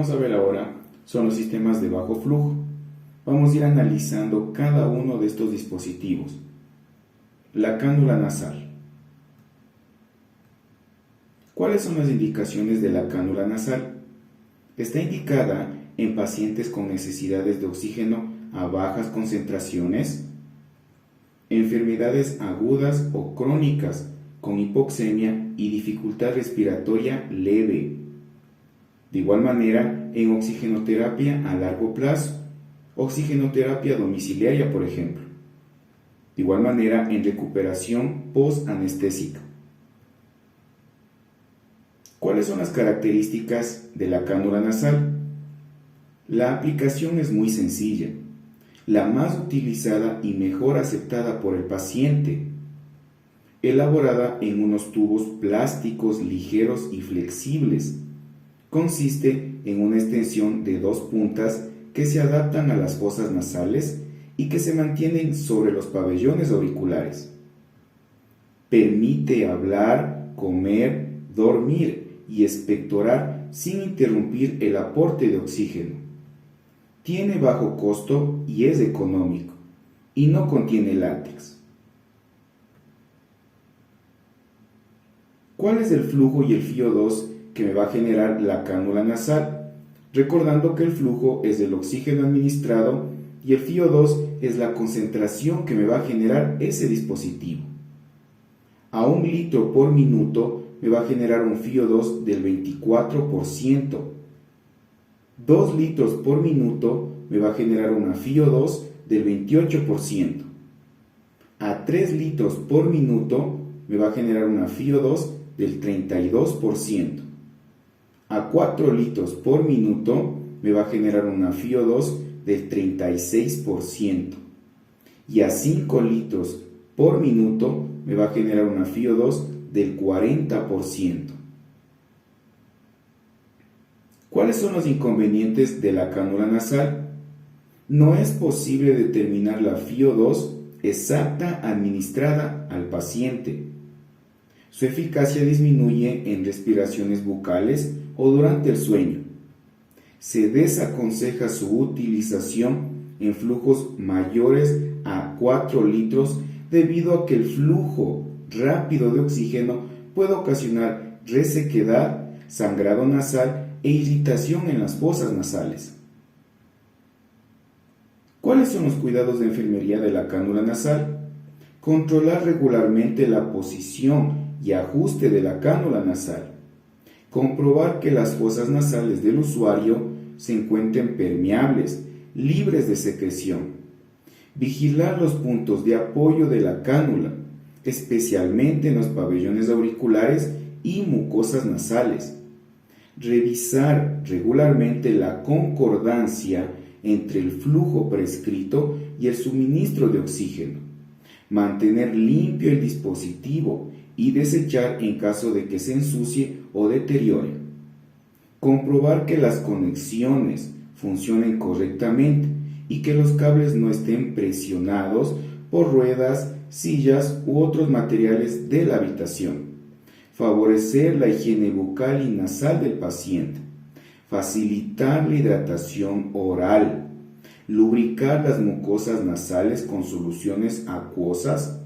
vamos a ver ahora son los sistemas de bajo flujo. Vamos a ir analizando cada uno de estos dispositivos. La cánula nasal. ¿Cuáles son las indicaciones de la cánula nasal? Está indicada en pacientes con necesidades de oxígeno a bajas concentraciones, enfermedades agudas o crónicas con hipoxemia y dificultad respiratoria leve. De igual manera, en oxigenoterapia a largo plazo, oxigenoterapia domiciliaria, por ejemplo. De igual manera, en recuperación post-anestésica. ¿Cuáles son las características de la cánula nasal? La aplicación es muy sencilla, la más utilizada y mejor aceptada por el paciente, elaborada en unos tubos plásticos ligeros y flexibles. Consiste en una extensión de 2 puntas que se adaptan a las fosas nasales y que se mantienen sobre los pabellones auriculares. Permite hablar, comer, dormir y expectorar sin interrumpir el aporte de oxígeno. Tiene bajo costo y es económico, y no contiene látex. ¿Cuál es el flujo y el FiO2 que me va a generar la cánula nasal? Recordando que el flujo es el oxígeno administrado y el FiO2 es la concentración que me va a generar ese dispositivo. A 1 litro por minuto me va a generar un FiO2 del 24%. 2 litros por minuto me va a generar una FiO2 del 28%. A 3 litros por minuto me va a generar una FiO2 del 32%. A 4 litros por minuto me va a generar una FiO2 del 36%. Y a 5 litros por minuto me va a generar una FiO2 del 40%. ¿Cuáles son los inconvenientes de la cánula nasal? No es posible determinar la FiO2 exacta administrada al paciente. Su eficacia disminuye en respiraciones bucales o durante el sueño. Se desaconseja su utilización en flujos mayores a 4 litros debido a que el flujo rápido de oxígeno puede ocasionar resequedad, sangrado nasal e irritación en las fosas nasales. ¿Cuáles son los cuidados de enfermería de la cánula nasal? Controlar regularmente la posición y ajuste de la cánula nasal. Comprobar que las fosas nasales del usuario se encuentren permeables, libres de secreción. Vigilar los puntos de apoyo de la cánula, especialmente en los pabellones auriculares y mucosas nasales. Revisar regularmente la concordancia entre el flujo prescrito y el suministro de oxígeno. Mantener limpio el dispositivo y desechar en caso de que se ensucie o deteriore. Comprobar que las conexiones funcionen correctamente y que los cables no estén presionados por ruedas, sillas u otros materiales de la habitación. Favorecer la higiene bucal y nasal del paciente. Facilitar la hidratación oral. Lubricar las mucosas nasales con soluciones acuosas.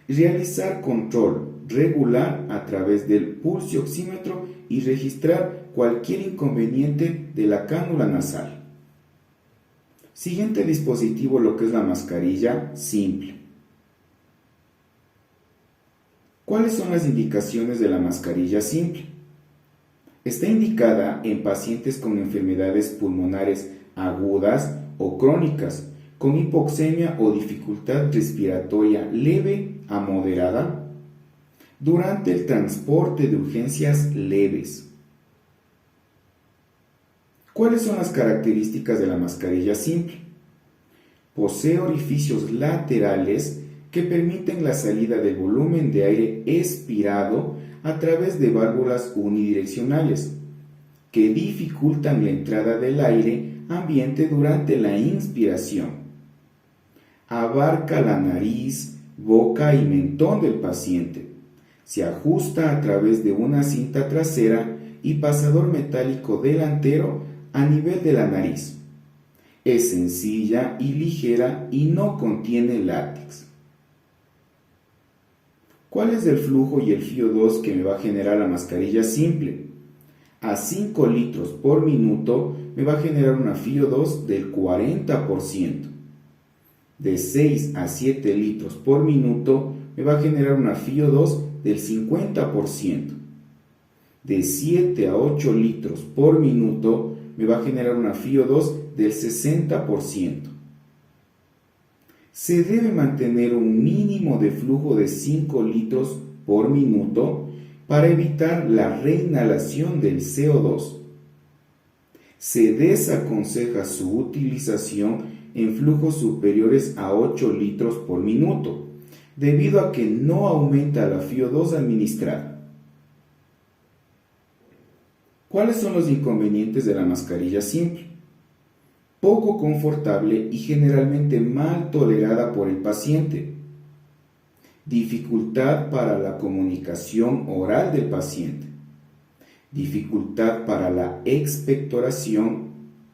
Realizar control regular a través del pulsioxímetro y registrar cualquier inconveniente de la cánula nasal. Siguiente dispositivo, lo que es la mascarilla simple. ¿Cuáles son las indicaciones de la mascarilla simple? Está indicada en pacientes con enfermedades pulmonares agudas o crónicas, con hipoxemia o dificultad respiratoria leve a moderada, durante el transporte de urgencias leves. ¿Cuáles son las características de la mascarilla simple? Posee orificios laterales que permiten la salida del volumen de aire expirado a través de válvulas unidireccionales, que dificultan la entrada del aire ambiente durante la inspiración. Abarca la nariz, boca y mentón del paciente. Se ajusta a través de una cinta trasera y pasador metálico delantero a nivel de la nariz. Es sencilla y ligera y no contiene látex. ¿Cuál es el flujo y el FiO2 que me va a generar la mascarilla simple? A 5 litros por minuto me va a generar una FiO2 del 40%. De 6 a 7 litros por minuto me va a generar una FiO2 del 50%. De 7 a 8 litros por minuto me va a generar una FiO2 del 60%. Se debe mantener un mínimo de flujo de 5 litros por minuto para evitar la reinhalación del CO2. Se desaconseja su utilización en flujos superiores a 8 litros por minuto, debido a que no aumenta la FiO2 administrada. ¿Cuáles son los inconvenientes de la mascarilla simple? Poco confortable y generalmente mal tolerada por el paciente. Dificultad para la comunicación oral del paciente. Dificultad para la expectoración.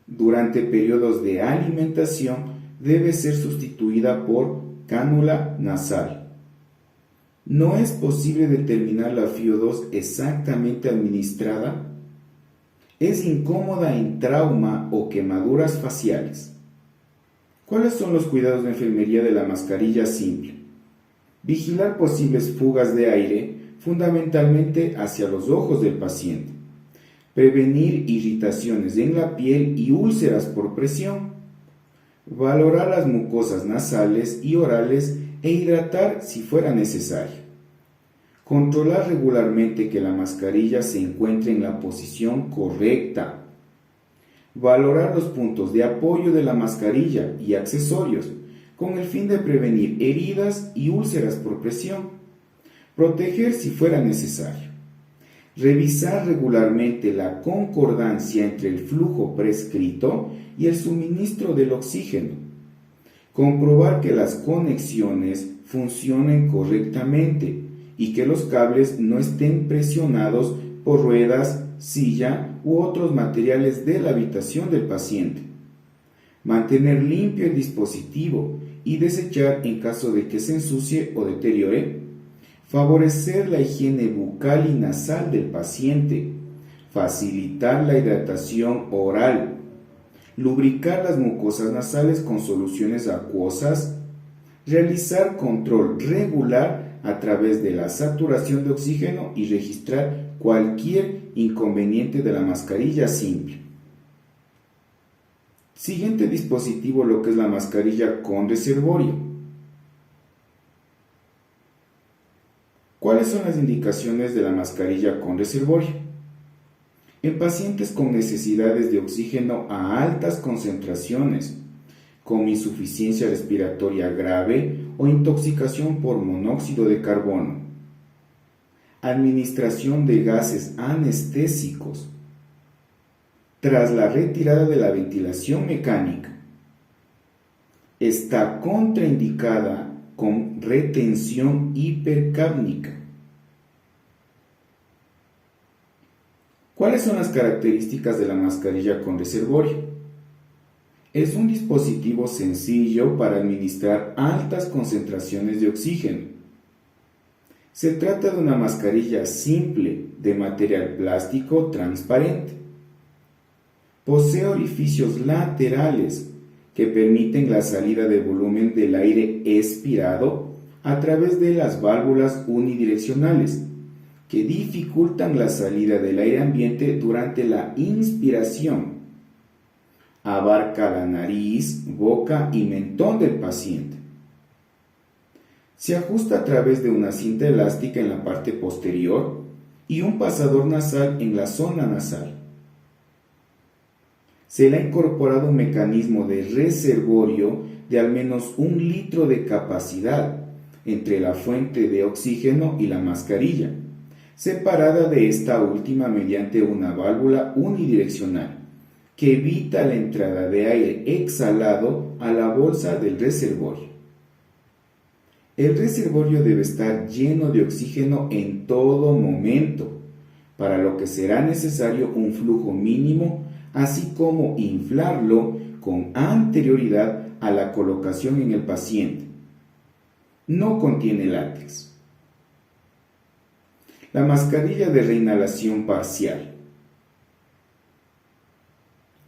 Durante periodos de alimentación debe ser sustituida por cánula nasal. ¿No es posible determinar la FiO2 exactamente administrada? Es incómoda en trauma o quemaduras faciales. ¿Cuáles son los cuidados de enfermería de la mascarilla simple? Vigilar posibles fugas de aire, fundamentalmente hacia los ojos del paciente. Prevenir irritaciones en la piel y úlceras por presión. Valorar las mucosas nasales y orales e hidratar si fuera necesario. Controlar regularmente que la mascarilla se encuentre en la posición correcta. Valorar los puntos de apoyo de la mascarilla y accesorios con el fin de prevenir heridas y úlceras por presión. Proteger si fuera necesario. Revisar regularmente la concordancia entre el flujo prescrito y el suministro del oxígeno. Comprobar que las conexiones funcionen correctamente y que los cables no estén presionados por ruedas, silla u otros materiales de la habitación del paciente. Mantener limpio el dispositivo y desechar en caso de que se ensucie o deteriore. Favorecer la higiene bucal y nasal del paciente. Facilitar la hidratación oral. Lubricar las mucosas nasales con soluciones acuosas. Realizar control regular a través de la saturación de oxígeno y registrar cualquier inconveniente de la mascarilla simple. Siguiente dispositivo, lo que es la mascarilla con reservorio. ¿Cuáles son las indicaciones de la mascarilla con reservorio? En pacientes con necesidades de oxígeno a altas concentraciones, con insuficiencia respiratoria grave o intoxicación por monóxido de carbono. Administración de gases anestésicos. Tras la retirada de la ventilación mecánica. Está contraindicada con retención hipercápnica. ¿Cuáles son las características de la mascarilla con reservorio? Es un dispositivo sencillo para administrar altas concentraciones de oxígeno. Se trata de una mascarilla simple de material plástico transparente. Posee orificios laterales que permiten la salida de volumen del aire expirado a través de las válvulas unidireccionales, que dificultan la salida del aire ambiente durante la inspiración. Abarca la nariz, boca y mentón del paciente. Se ajusta a través de una cinta elástica en la parte posterior y un pasador nasal en la zona nasal. Se le ha incorporado un mecanismo de reservorio de al menos 1 litro de capacidad entre la fuente de oxígeno y la mascarilla, separada de esta última mediante una válvula unidireccional que evita la entrada de aire exhalado a la bolsa del reservorio. El reservorio debe estar lleno de oxígeno en todo momento, para lo que será necesario un flujo mínimo así como inflarlo con anterioridad a la colocación en el paciente. No contiene látex. La mascarilla de reinhalación parcial.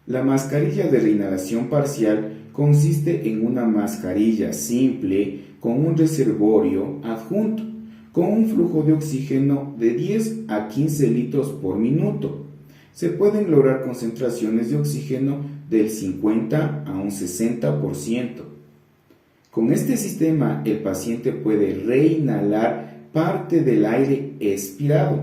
La mascarilla de reinhalación parcial consiste en una mascarilla simple con un reservorio adjunto, con un flujo de oxígeno de 10 a 15 litros por minuto. Se pueden lograr concentraciones de oxígeno del 50 a un 60%. Con este sistema, el paciente puede reinhalar parte del aire expirado,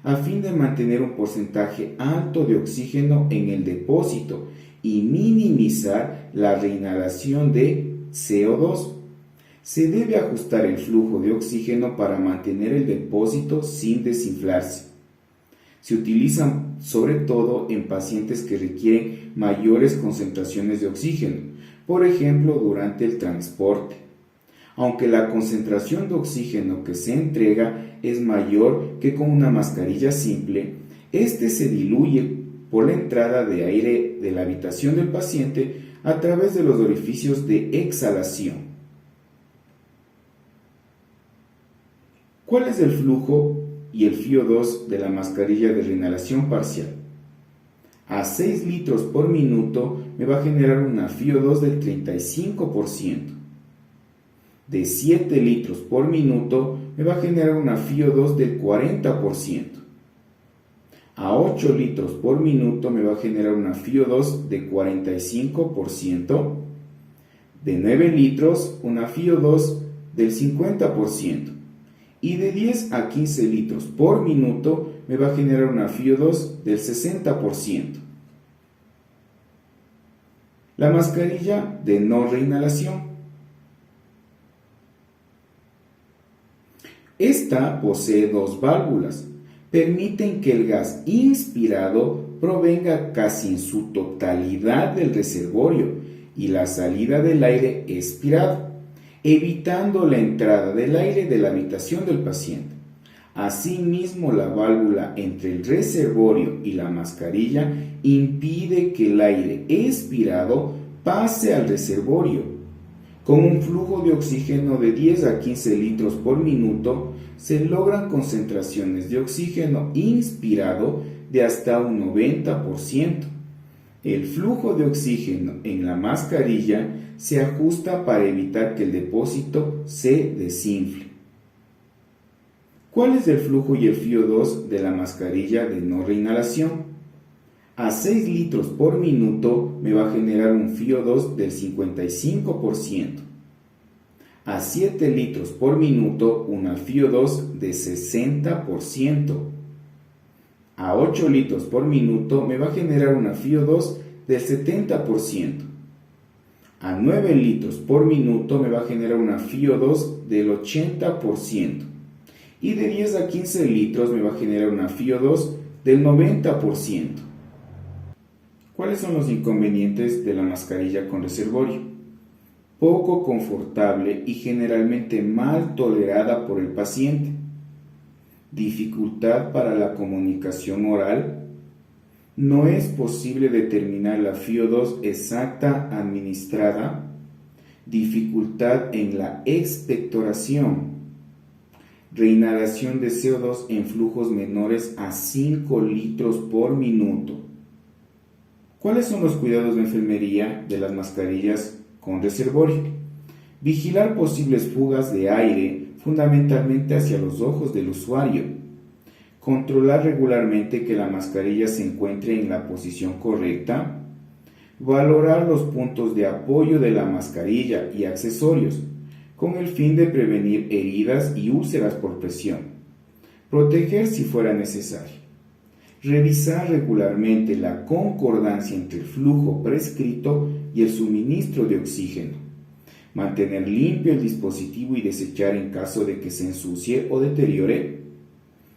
a fin de mantener un porcentaje alto de oxígeno en el depósito y minimizar la reinhalación de CO2. Se debe ajustar el flujo de oxígeno para mantener el depósito sin desinflarse. Se utilizan sobre todo en pacientes que requieren mayores concentraciones de oxígeno, por ejemplo durante el transporte. Aunque la concentración de oxígeno que se entrega es mayor que con una mascarilla simple, este se diluye por la entrada de aire de la habitación del paciente a través de los orificios de exhalación. ¿Cuál es el flujo y el FiO2 de la mascarilla de reinhalación parcial? A 6 litros por minuto me va a generar una FiO2 del 35%. De 7 litros por minuto me va a generar una FiO2 del 40%. A 8 litros por minuto me va a generar una FiO2 de 45%. De 9 litros una FiO2 del 50%. Y de 10 a 15 litros por minuto me va a generar una FiO2 del 60%. La mascarilla de no reinhalación. Esta posee dos válvulas. Permiten que el gas inspirado provenga casi en su totalidad del reservorio y la salida del aire expirado, evitando la entrada del aire de la habitación del paciente. Asimismo, la válvula entre el reservorio y la mascarilla impide que el aire expirado pase al reservorio. Con un flujo de oxígeno de 10 a 15 litros por minuto, se logran concentraciones de oxígeno inspirado de hasta un 90%. El flujo de oxígeno en la mascarilla se ajusta para evitar que el depósito se desinfle. ¿Cuál es el flujo y el FiO2 de la mascarilla de no reinhalación? A 6 litros por minuto me va a generar un FiO2 del 55%. A 7 litros por minuto una FiO2 de 60%. A 8 litros por minuto me va a generar una FiO2 del 70%. A 9 litros por minuto me va a generar una FiO2 del 80%. Y de 10 a 15 litros me va a generar una FiO2 del 90%. ¿Cuáles son los inconvenientes de la mascarilla con reservorio? Poco confortable y generalmente mal tolerada por el paciente. Dificultad para la comunicación oral. No es posible determinar la FiO2 exacta administrada. Dificultad en la expectoración. Reinhalación de CO2 en flujos menores a 5 litros por minuto. ¿Cuáles son los cuidados de enfermería de las mascarillas con reservorio? Vigilar posibles fugas de aire, fundamentalmente hacia los ojos del usuario. Controlar regularmente que la mascarilla se encuentre en la posición correcta. Valorar los puntos de apoyo de la mascarilla y accesorios, con el fin de prevenir heridas y úlceras por presión. Proteger si fuera necesario. Revisar regularmente la concordancia entre el flujo prescrito y el suministro de oxígeno. Mantener limpio el dispositivo y desechar en caso de que se ensucie o deteriore.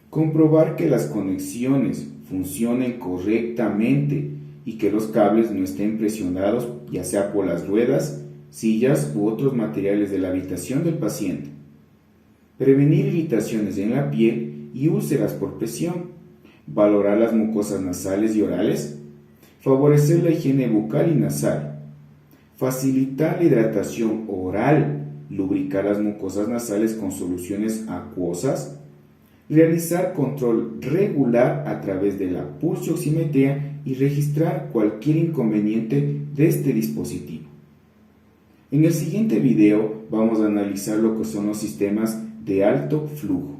Comprobar que las conexiones funcionen correctamente y que los cables no estén presionados, ya sea por las ruedas, sillas u otros materiales de la habitación del paciente. Prevenir irritaciones en la piel y úlceras por presión. Valorar las mucosas nasales y orales. favorecer la higiene bucal y nasal, facilitar la hidratación oral, lubricar las mucosas nasales con soluciones acuosas, realizar control regular a través de la pulsioximetría y registrar cualquier inconveniente de este dispositivo. En el siguiente video vamos a analizar lo que son los sistemas de alto flujo.